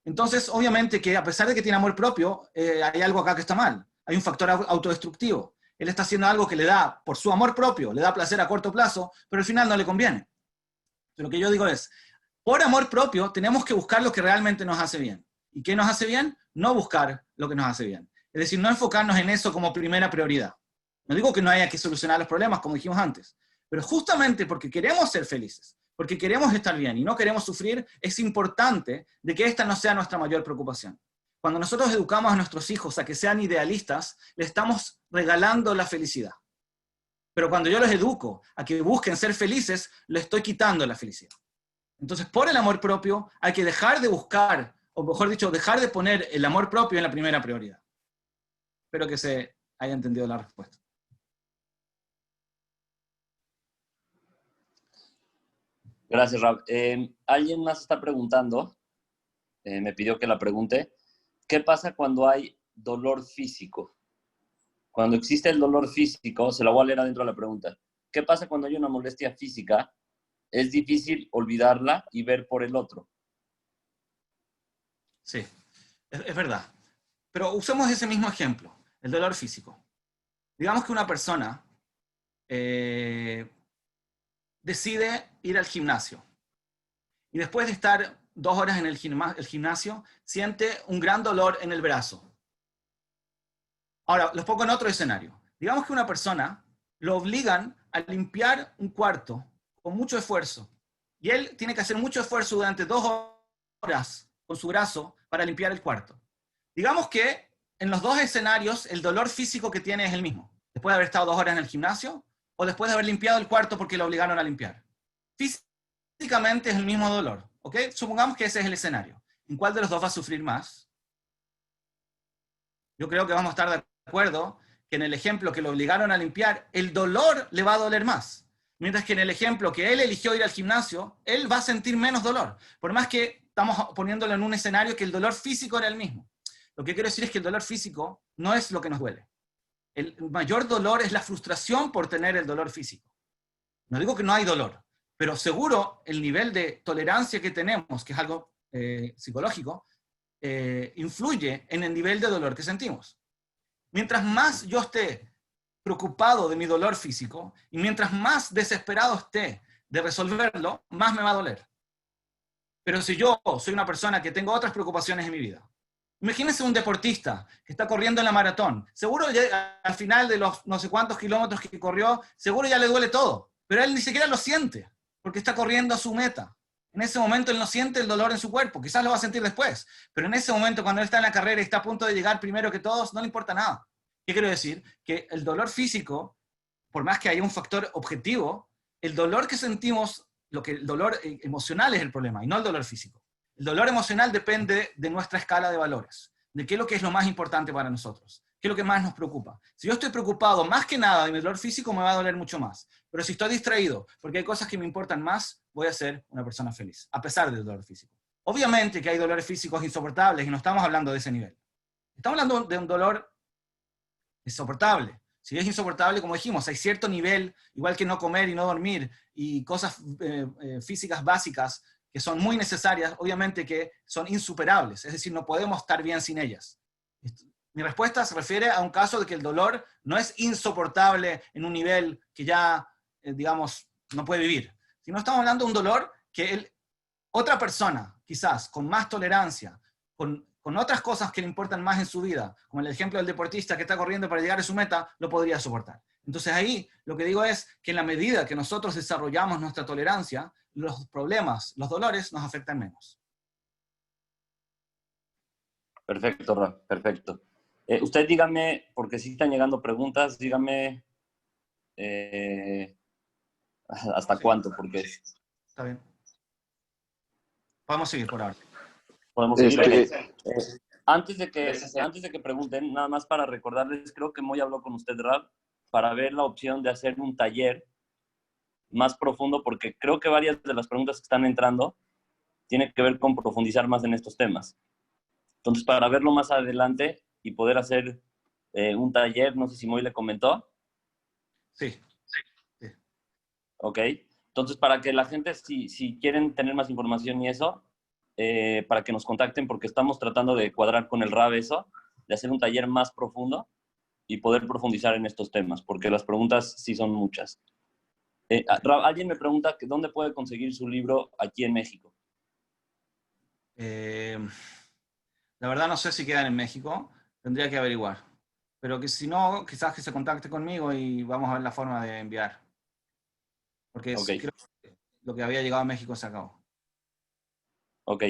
entonces obviamente que a pesar de que tiene amor propio, hay algo acá que está mal. Hay un factor autodestructivo. Él está haciendo algo que le da, por su amor propio, le da placer a corto plazo, pero al final no le conviene. Lo que yo digo es, por amor propio tenemos que buscar lo que realmente nos hace bien. ¿Y qué nos hace bien? No buscar lo que nos hace bien. Es decir, no enfocarnos en eso como primera prioridad. No digo que no haya que solucionar los problemas, como dijimos antes, pero justamente porque queremos ser felices, porque queremos estar bien y no queremos sufrir, es importante de que esta no sea nuestra mayor preocupación. Cuando nosotros educamos a nuestros hijos a que sean idealistas, le estamos regalando la felicidad. Pero cuando yo los educo a que busquen ser felices, les estoy quitando la felicidad. Entonces, por el amor propio, hay que dejar de buscar, o mejor dicho, dejar de poner el amor propio en la primera prioridad. Espero que se haya entendido la respuesta. Gracias, Rab. Alguien más está preguntando, me pidió que la pregunte, ¿qué pasa cuando hay dolor físico? Cuando existe el dolor físico, se la voy a leer adentro de la pregunta. ¿Qué pasa cuando hay una molestia física? Es difícil olvidarla y ver por el otro. Sí, es verdad. Pero usemos ese mismo ejemplo, el dolor físico. Digamos que una persona decide ir al gimnasio. Y después de estar 2 horas en el gimnasio, siente un gran dolor en el brazo. Ahora, los pongo en otro escenario. Digamos que una persona lo obligan a limpiar un cuarto con mucho esfuerzo. Y él tiene que hacer mucho esfuerzo durante 2 horas con su brazo para limpiar el cuarto. Digamos que en los 2 escenarios el dolor físico que tiene es el mismo. Después de haber estado 2 horas en el gimnasio o después de haber limpiado el cuarto porque lo obligaron a limpiar. Físicamente es el mismo dolor. ¿Ok? Supongamos que ese es el escenario. ¿En cuál de los 2 va a sufrir más? Yo creo que vamos a estar de acuerdo que en el ejemplo que lo obligaron a limpiar, el dolor le va a doler más. Mientras que en el ejemplo que él eligió ir al gimnasio, él va a sentir menos dolor. Por más que estamos poniéndolo en un escenario que el dolor físico era el mismo. Lo que quiero decir es que el dolor físico no es lo que nos duele. El mayor dolor es la frustración por tener el dolor físico. No digo que no hay dolor, pero seguro el nivel de tolerancia que tenemos, que es algo psicológico, influye en el nivel de dolor que sentimos. Mientras más yo esté preocupado de mi dolor físico y mientras más desesperado esté de resolverlo, más me va a doler. Pero si yo soy una persona que tengo otras preocupaciones en mi vida, imagínense un deportista que está corriendo en la maratón, seguro ya, al final de los no sé cuántos kilómetros que corrió, seguro ya le duele todo, pero él ni siquiera lo siente, porque está corriendo a su meta. En ese momento él no siente el dolor en su cuerpo, quizás lo va a sentir después, pero en ese momento cuando él está en la carrera y está a punto de llegar primero que todos, no le importa nada. ¿Qué quiero decir? Que el dolor físico, por más que haya un factor objetivo, el dolor que sentimos, el dolor emocional es el problema y no el dolor físico. El dolor emocional depende de nuestra escala de valores, de qué es lo que es lo más importante para nosotros, qué es lo que más nos preocupa. Si yo estoy preocupado más que nada de mi dolor físico, me va a doler mucho más. Pero si estoy distraído porque hay cosas que me importan más, voy a ser una persona feliz, a pesar del dolor físico. Obviamente que hay dolores físicos insoportables y no estamos hablando de ese nivel. Estamos hablando de un dolor insoportable. Si es insoportable, como dijimos, hay cierto nivel, igual que no comer y no dormir, y cosas físicas básicas que son muy necesarias, obviamente que son insuperables, es decir, no podemos estar bien sin ellas. Mi respuesta se refiere a un caso de que el dolor no es insoportable en un nivel que ya, digamos, no puede vivir, sino estamos hablando de un dolor que otra persona, quizás, con más tolerancia, con otras cosas que le importan más en su vida, como el ejemplo del deportista que está corriendo para llegar a su meta, lo podría soportar. Entonces ahí lo que digo es que en la medida que nosotros desarrollamos nuestra tolerancia, los problemas, los dolores nos afectan menos. Perfecto, Ra, perfecto. Usted dígame, porque sí están llegando preguntas, dígame hasta cuánto, porque... Está bien. Podemos seguir por ahora. Podemos seguir. Antes de que pregunten, nada más para recordarles, creo que Moy habló con usted, Rab, para ver la opción de hacer un taller más profundo, porque creo que varias de las preguntas que están entrando tienen que ver con profundizar más en estos temas. Entonces, para verlo más adelante y poder hacer un taller, no sé si Moy le comentó. Sí. Ok. Entonces, para que la gente, si quieren tener más información y eso, para que nos contacten, porque estamos tratando de cuadrar con el Rab eso, de hacer un taller más profundo y poder profundizar en estos temas, porque las preguntas sí son muchas. Rab, alguien me pregunta que dónde puede conseguir su libro aquí en México. La verdad no sé si quedan en México, tendría que averiguar. Pero que si no, quizás que se contacte conmigo y vamos a ver la forma de enviar. Porque Okay. creo que lo que había llegado a México se acabó. Ok.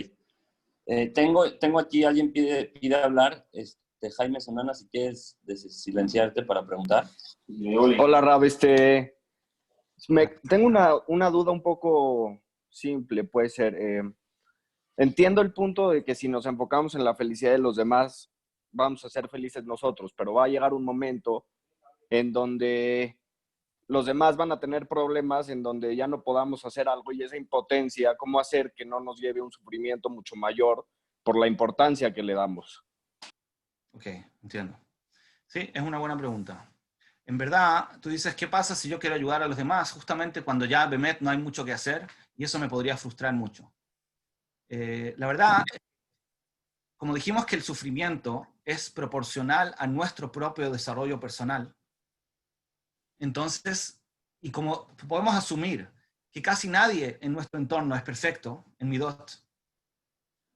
Tengo aquí, alguien pide hablar. Jaime Sonana, si quieres silenciarte para preguntar. Hola, Rab. Tengo una duda un poco simple, puede ser. Entiendo el punto de que si nos enfocamos en la felicidad de los demás, vamos a ser felices nosotros, pero va a llegar un momento en donde los demás van a tener problemas, en donde ya no podamos hacer algo y esa impotencia, ¿cómo hacer que no nos lleve a un sufrimiento mucho mayor por la importancia que le damos? Ok, entiendo. Sí, es una buena pregunta. En verdad, tú dices, ¿qué pasa si yo quiero ayudar a los demás? Justamente cuando ya, Bemet, no hay mucho que hacer y eso me podría frustrar mucho. La verdad, como dijimos que el sufrimiento es proporcional a nuestro propio desarrollo personal, entonces, y como podemos asumir que casi nadie en nuestro entorno es perfecto, en Midot,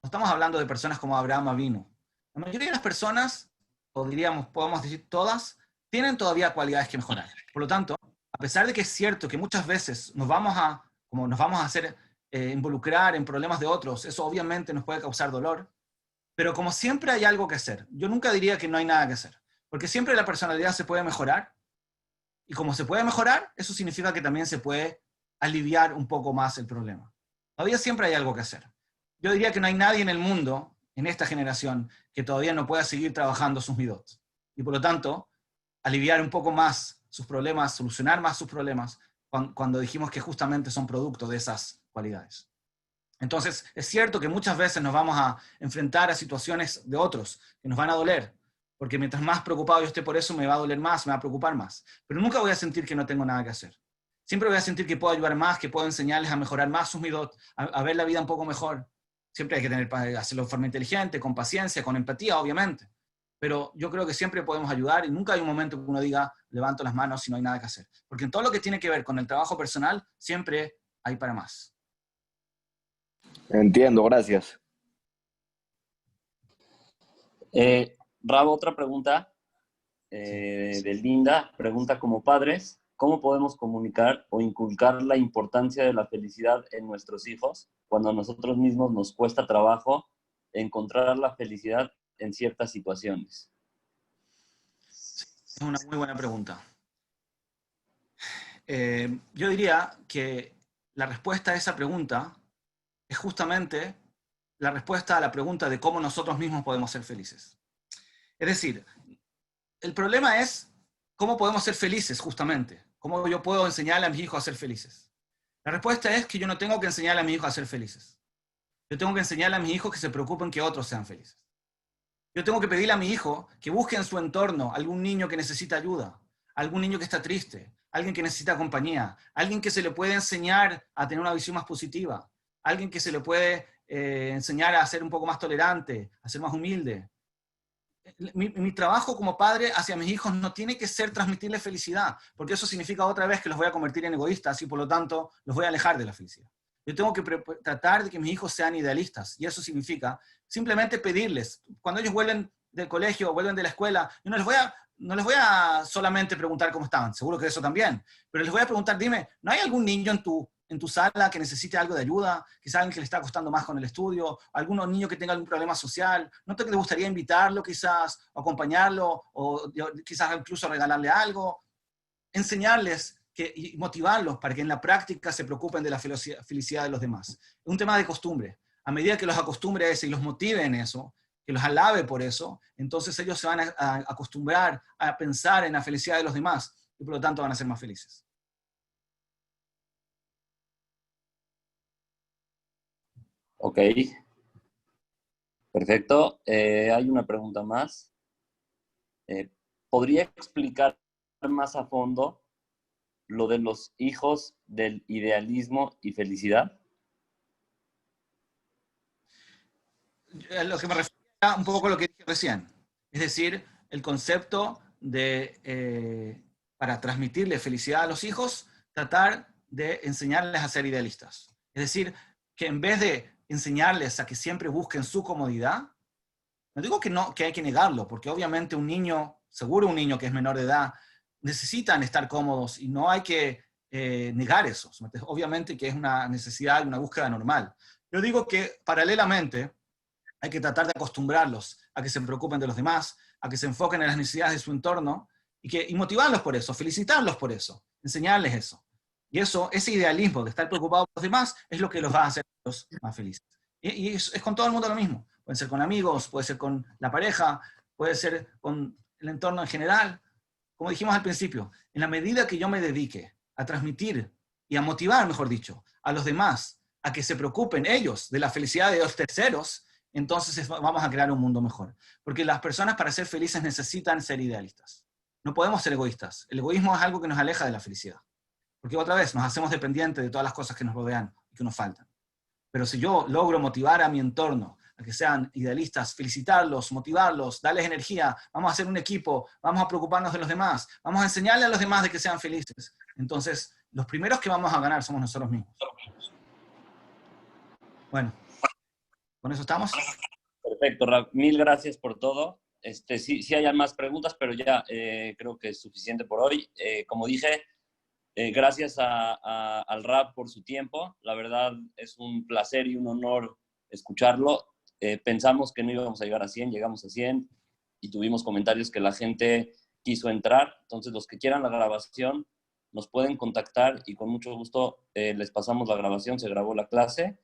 no estamos hablando de personas como Abraham Avinu. La mayoría de las personas, o diríamos, podemos decir todas, tienen todavía cualidades que mejorar. Por lo tanto, a pesar de que es cierto que muchas veces nos vamos a hacer involucrar en problemas de otros, eso obviamente nos puede causar dolor, pero como siempre hay algo que hacer. Yo nunca diría que no hay nada que hacer, porque siempre la personalidad se puede mejorar, y como se puede mejorar, eso significa que también se puede aliviar un poco más el problema. Todavía siempre hay algo que hacer. Yo diría que no hay nadie en el mundo, en esta generación, que todavía no pueda seguir trabajando sus midot. Y por lo tanto, aliviar un poco más sus problemas, solucionar más sus problemas, cuando dijimos que justamente son producto de esas cualidades. Entonces, es cierto que muchas veces nos vamos a enfrentar a situaciones de otros que nos van a doler, porque mientras más preocupado yo esté por eso, me va a doler más, me va a preocupar más. Pero nunca voy a sentir que no tengo nada que hacer. Siempre voy a sentir que puedo ayudar más, que puedo enseñarles a mejorar más sus midot, a ver la vida un poco mejor. Siempre hay que hacerlo de forma inteligente, con paciencia, con empatía, obviamente. Pero yo creo que siempre podemos ayudar y nunca hay un momento que uno diga, levanto las manos si no hay nada que hacer. Porque en todo lo que tiene que ver con el trabajo personal, siempre hay para más. Entiendo, gracias. Rab, otra pregunta de Linda. Pregunta, como padres, ¿cómo podemos comunicar o inculcar la importancia de la felicidad en nuestros hijos cuando a nosotros mismos nos cuesta trabajo encontrar la felicidad en ciertas situaciones? Es una muy buena pregunta. Yo diría que la respuesta a esa pregunta es justamente la respuesta a la pregunta de cómo nosotros mismos podemos ser felices. Es decir, el problema es cómo podemos ser felices, justamente. ¿Cómo yo puedo enseñarle a mis hijos a ser felices? La respuesta es que yo no tengo que enseñarle a mis hijos a ser felices. Yo tengo que enseñarle a mis hijos que se preocupen que otros sean felices. Yo tengo que pedirle a mi hijo que busque en su entorno algún niño que necesita ayuda, algún niño que está triste, alguien que necesita compañía, alguien que se le puede enseñar a tener una visión más positiva, alguien que se le puede enseñar a ser un poco más tolerante, a ser más humilde. Mi trabajo como padre hacia mis hijos no tiene que ser transmitirles felicidad, porque eso significa otra vez que los voy a convertir en egoístas y por lo tanto los voy a alejar de la felicidad. Yo tengo que tratar de que mis hijos sean idealistas, y eso significa simplemente pedirles, cuando ellos vuelven del colegio o vuelven de la escuela, yo no les voy a solamente preguntar cómo estaban, seguro que eso también, pero les voy a preguntar, dime, ¿no hay algún niño en tu sala que necesite algo de ayuda? Quizás alguien que le está costando más con el estudio, algún niño que tenga algún problema social, ¿no te gustaría invitarlo quizás, o acompañarlo, o quizás incluso regalarle algo? Enseñarles y motivarlos para que en la práctica se preocupen de la felicidad de los demás. Es un tema de costumbre. A medida que los acostumbre a eso y los motive en eso, que los alabe por eso, entonces ellos se van a acostumbrar a pensar en la felicidad de los demás y por lo tanto van a ser más felices. Ok. Perfecto. Hay una pregunta más. ¿Podría explicar más a fondo lo de los hijos del idealismo y felicidad? Lo que me refiero a un poco a lo que dije recién. Es decir, el concepto de, para transmitirle felicidad a los hijos, tratar de enseñarles a ser idealistas. Es decir, que en vez de enseñarles a que siempre busquen su comodidad, no digo que hay que negarlo, porque obviamente un niño, seguro un niño que es menor de edad, necesitan estar cómodos y no hay que negar eso. Obviamente que es una necesidad y una búsqueda normal. Yo digo que paralelamente hay que tratar de acostumbrarlos a que se preocupen de los demás, a que se enfoquen en las necesidades de su entorno y motivarlos por eso, felicitarlos por eso, enseñarles eso. Y eso, ese idealismo de estar preocupado por los demás es lo que los va a hacer más felices. Y es con todo el mundo lo mismo. Puede ser con amigos, puede ser con la pareja, puede ser con el entorno en general. Como dijimos al principio, en la medida que yo me dedique a transmitir y a motivar, mejor dicho, a los demás a que se preocupen ellos de la felicidad de los terceros, entonces vamos a crear un mundo mejor. Porque las personas para ser felices necesitan ser idealistas. No podemos ser egoístas. El egoísmo es algo que nos aleja de la felicidad. Porque otra vez nos hacemos dependientes de todas las cosas que nos rodean y que nos faltan. Pero si yo logro motivar a mi entorno a que sean idealistas, felicitarlos, motivarlos, darles energía, vamos a hacer un equipo, vamos a preocuparnos de los demás, vamos a enseñarle a los demás de que sean felices. Entonces, los primeros que vamos a ganar somos nosotros mismos. Bueno. ¿Con eso estamos? Perfecto, Rab. Mil gracias por todo. Sí hay más preguntas, pero ya creo que es suficiente por hoy. Como dije, gracias al Rab por su tiempo. La verdad es un placer y un honor escucharlo. Pensamos que no íbamos a llegar a 100, llegamos a 100 y tuvimos comentarios que la gente quiso entrar. Entonces, los que quieran la grabación nos pueden contactar y con mucho gusto les pasamos la grabación. Se grabó la clase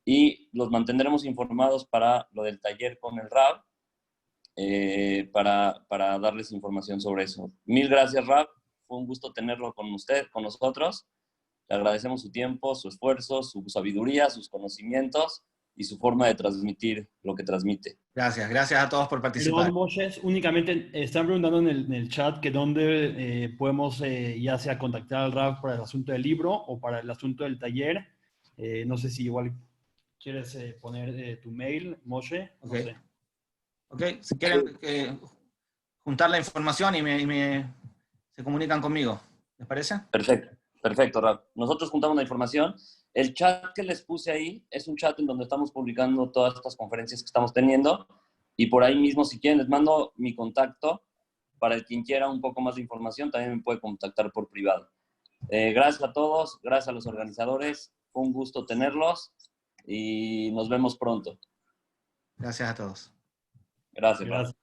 y los mantendremos informados para lo del taller con el Rab, para darles información sobre eso. Mil gracias, Rab. Fue un gusto tenerlo con usted, con nosotros. Le agradecemos su tiempo, su esfuerzo, su sabiduría, sus conocimientos y su forma de transmitir lo que transmite. Gracias a todos por participar. Perdón, Moshe, únicamente están preguntando en el chat que dónde podemos ya sea contactar al Rab para el asunto del libro o para el asunto del taller. No sé si igual quieres poner tu mail, Moshe. No sé. Ok, si quieren juntar la información y se comunican conmigo. ¿Les parece? Perfecto, Rab. Nosotros juntamos la información. El chat que les puse ahí es un chat en donde estamos publicando todas estas conferencias que estamos teniendo y por ahí mismo, si quieren, les mando mi contacto para el quien quiera un poco más de información, también me puede contactar por privado. Gracias a todos, gracias a los organizadores, fue un gusto tenerlos y nos vemos pronto. Gracias a todos. Gracias.